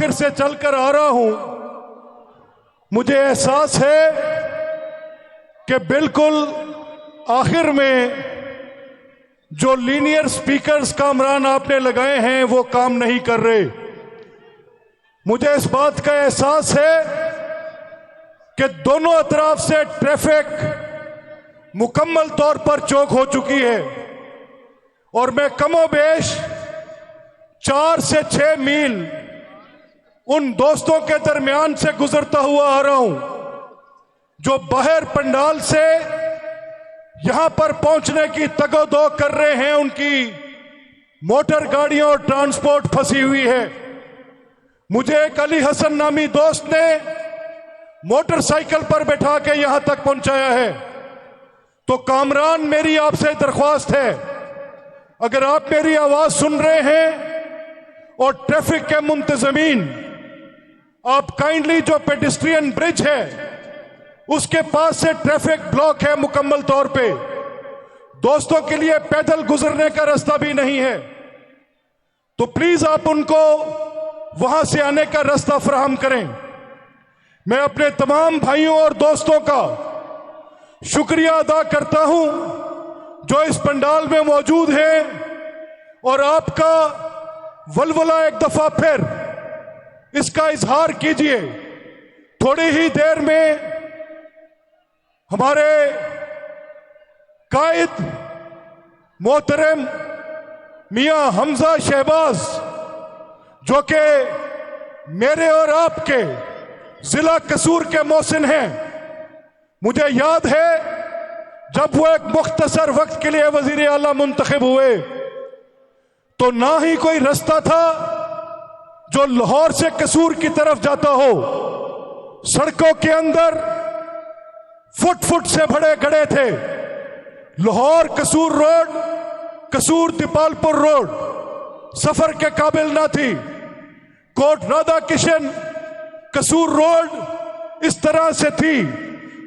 आखिर से चलकर आ रहा हूं, मुझे एहसास है कि बिल्कुल आखिर में जो लीनियर स्पीकर्स कामरान आपने लगाए हैं वो काम नहीं कर रहे। मुझे इस बात का एहसास है कि दोनों अतराफ से ट्रैफिक मुकम्मल तौर पर चौक हो चुकी है और मैं कमोबेश 4 से 6 मील उन दोस्तों के दरमियान से गुजरता हुआ आ रहा हूं जो बाहर पंडाल से यहां पर पहुंचने की तगोदो कर रहे हैं। उनकी मोटर गाड़ियों और ट्रांसपोर्ट फंसी हुई है। मुझे एक अली हसन नामी दोस्त ने मोटरसाइकिल पर बैठा के यहां तक पहुंचाया है। तो कामरान, मेरी आपसे दरख्वास्त है, अगर आप मेरी आवाज सुन रहे हैं और ट्रैफिक के मुंतजमीन, आप काइंडली जो पेडिस्ट्रियन ब्रिज है उसके पास से ट्रैफिक ब्लॉक है मुकम्मल तौर पे, दोस्तों के लिए पैदल गुजरने का रास्ता भी नहीं है, तो प्लीज आप उनको वहां से आने का रास्ता फराहम करें। मैं अपने तमाम भाइयों और दोस्तों का शुक्रिया अदा करता हूं जो इस पंडाल में मौजूद हैं और आपका वलवला एक दफा फिर इसका इजहार कीजिए। थोड़ी ही देर में हमारे कायद मोहतरम मियां हमजा शहबाज, जो कि मेरे और आपके जिला कसूर के मोहसिन हैं, मुझे याद है जब वो एक मुख्तसर वक्त के लिए वजीर आला मुंतखब हुए तो ना ही कोई रास्ता था जो लाहौर से कसूर की तरफ जाता हो। सड़कों के अंदर फुट फुट से भरे गड्ढे थे। लाहौर कसूर रोड, कसूर दिपालपुर रोड सफर के काबिल ना थी। कोट राधा किशन कसूर रोड इस तरह से थी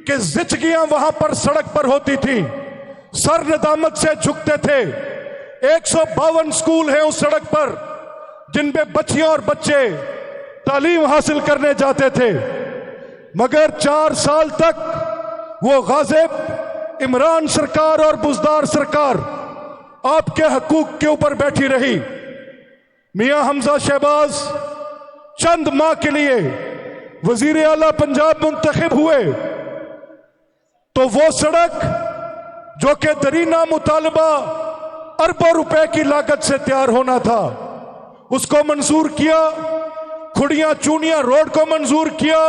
कि जिचगियां वहां पर सड़क पर होती थी, सर नदामत से झुकते थे। 152 स्कूल हैं उस सड़क पर जिनमें बच्चियां और बच्चे तालीम हासिल करने जाते थे, मगर 4 साल तक वो गाजिब इमरान सरकार और बुजदार सरकार आपके हकूक के ऊपर बैठी रही। मियां हमजा शहबाज चंद माह के लिए वजीर आला पंजाब मुंतखब हुए तो वो सड़क जो कि दरीना मुतालबा अरबों रुपए की लागत से तैयार होना था उसको मंजूर किया। खुड़ियां चूनियां रोड को मंजूर किया,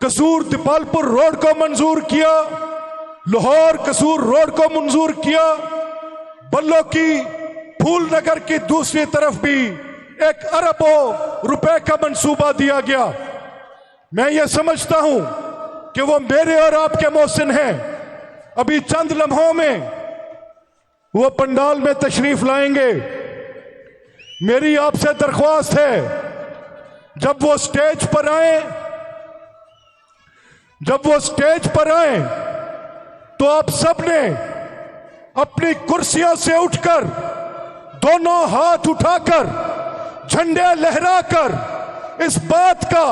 कसूर दिपालपुर रोड को मंजूर किया, लाहौर कसूर रोड को मंजूर किया। बल्लो की फूल नगर की दूसरी तरफ भी 1 अरबों रुपए का मंसूबा दिया गया। मैं ये समझता हूं कि वो मेरे और आपके मोहसिन हैं। अभी चंद लम्हों में वो पंडाल में तशरीफ लाएंगे। मेरी आपसे दरख्वास्त है, जब वो स्टेज पर आए तो आप सबने अपनी कुर्सियों से उठकर दोनों हाथ उठाकर झंडे लहराकर इस बात का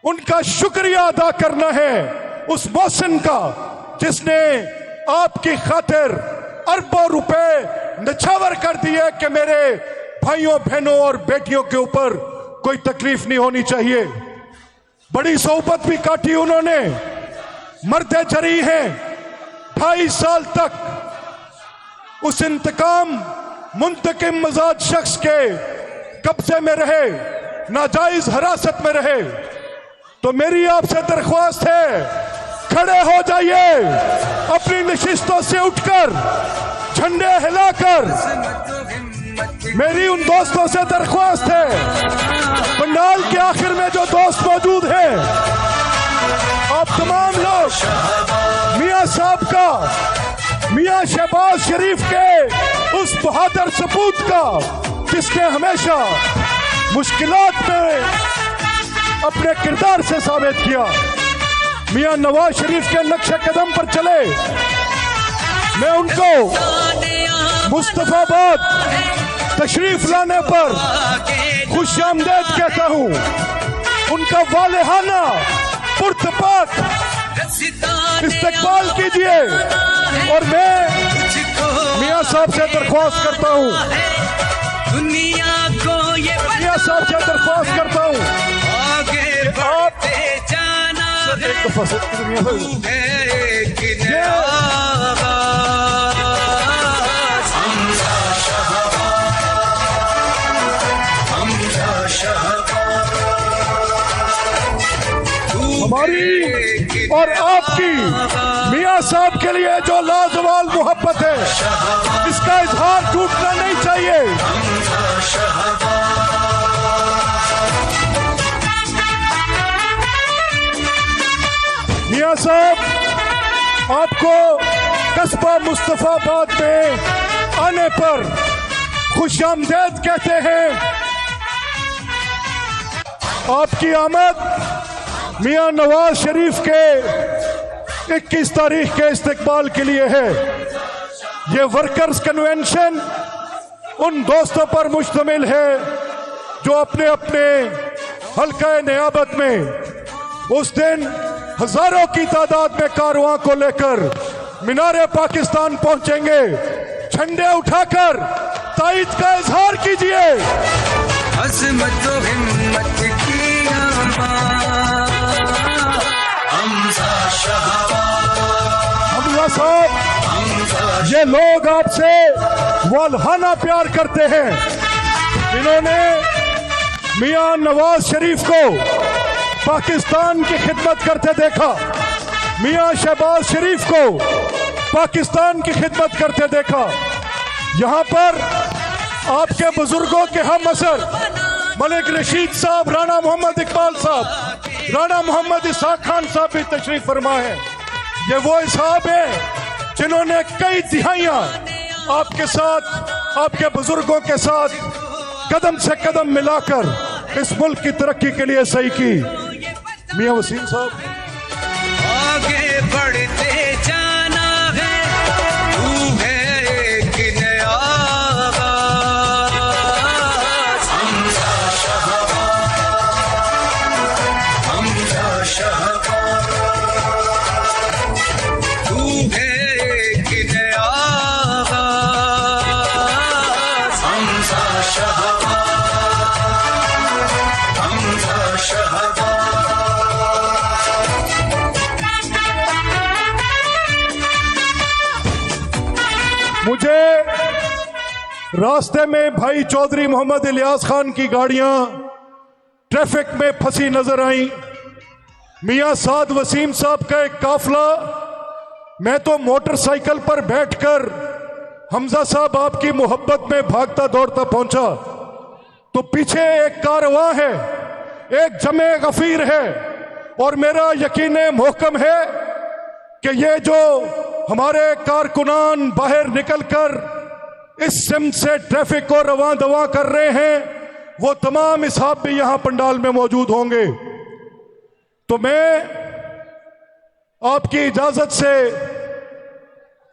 उनका शुक्रिया अदा करना है उस मोहसिन का जिसने आपकी खातिर अरबों रुपए निछावर कर दिए कि मेरे भाइयों बहनों और बेटियों के ऊपर कोई तकलीफ नहीं होनी चाहिए। बड़ी सोहबत भी काटी उन्होंने, मर्दे जरी हैं। 2.5 साल तक उस इंतकाम मुंतकिम मजाज शख्स के कब्जे में रहे, नाजायज हिरासत में रहे। तो मेरी आपसे दरख्वास्त है, खड़े हो जाइए, अपनी नशिस्तों से उठकर झंडे हिलाकर। मेरी उन दोस्तों से दरख्वास्त है, पंडाल के आखिर में जो दोस्त मौजूद हैं, आप तमाम लोग मियां साहब का, मियां शहबाज शरीफ के उस बहादुर सपूत का जिसने हमेशा मुश्किलात में अपने किरदार से साबित किया, मियां नवाज शरीफ के नक्शे कदम पर चले। मैं उनको मुस्तफाबाद तशरीफ लाने पर खुशामदीद कहता हूँ। उनका वालेहाना पुरतपाक इस्तकबाल कीजिए। और मैं मियाँ साहब से दरख्वास्त करता हूँ, दुनिया को ये मियाँ साहब से दरख्वास्त करता हूँ, आगे बढ़ते जाना है, एक दफा से है कि आवाज़। हमजा शहबाज, हमारी और आपकी मियाँ साहब के लिए जो लाजवाल मोहब्बत है, इसका इजहार टूटना नहीं चाहिए। मियाँ साहब, आपको कस्बा मुस्तफाबाद में आने पर खुशामदीद कहते हैं। आपकी आमद मियाँ नवाज शरीफ के 21 तारीख के इस्तकबाल के लिए है। ये वर्कर्स कन्वेंशन उन दोस्तों पर मुश्तमिल है जो अपने अपने हल्का नियाबत में उस दिन हजारों की तादाद में कारवां को लेकर मीनारे पाकिस्तान पहुंचेंगे। झंडे उठाकर ताईद का इजहार कीजिए। अज़मत व हिम्मत की हमजा साहब, ये लोग आपसे वालहाना प्यार करते हैं। इन्होंने मियाँ नवाज शरीफ को पाकिस्तान की खिदमत करते देखा, मियाँ शहबाज शरीफ को पाकिस्तान की खिदमत करते देखा। यहाँ पर आपके बुजुर्गों के हम असर मलिक रशीद साहब, राणा मोहम्मद इकबाल साहब, राणा मोहम्मद इसाक खान साहब भी तशरीफ फरमा है। ये वो साहब है जिन्होंने कई दिहाइयां आपके साथ, आपके बुजुर्गों के साथ कदम से कदम मिलाकर इस मुल्क की तरक्की के लिए सही की। मियां वसीम साहब, आगे बढ़ते जाना है, तू है कि आवाज़। हमजा शहबाज, तू है कि आवाज़। हमजा शहबाज, मुझे रास्ते में भाई चौधरी मोहम्मद इलियास खान की गाड़ियां ट्रैफिक में फंसी नजर आई। मियां साद वसीम साहब का एक काफला, मैं तो मोटरसाइकिल पर बैठकर हमजा साहब आपकी मोहब्बत में भागता दौड़ता पहुंचा, तो पीछे एक कारवां है, एक जमे गफीर है। और मेरा यकीन मोहकम है कि ये जो हमारे कारकुनान बाहर निकलकर इस सिमत से ट्रैफिक को रवां दवा कर रहे हैं, वो तमाम इसहाब भी यहां पंडाल में मौजूद होंगे। तो मैं आपकी इजाजत से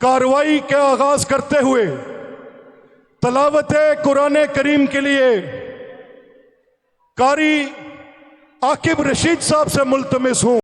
कार्रवाई का आगाज करते हुए तलावत कुरान करीम के लिए कारी आकिब रशीद साहब से मुल्तमिस हूं।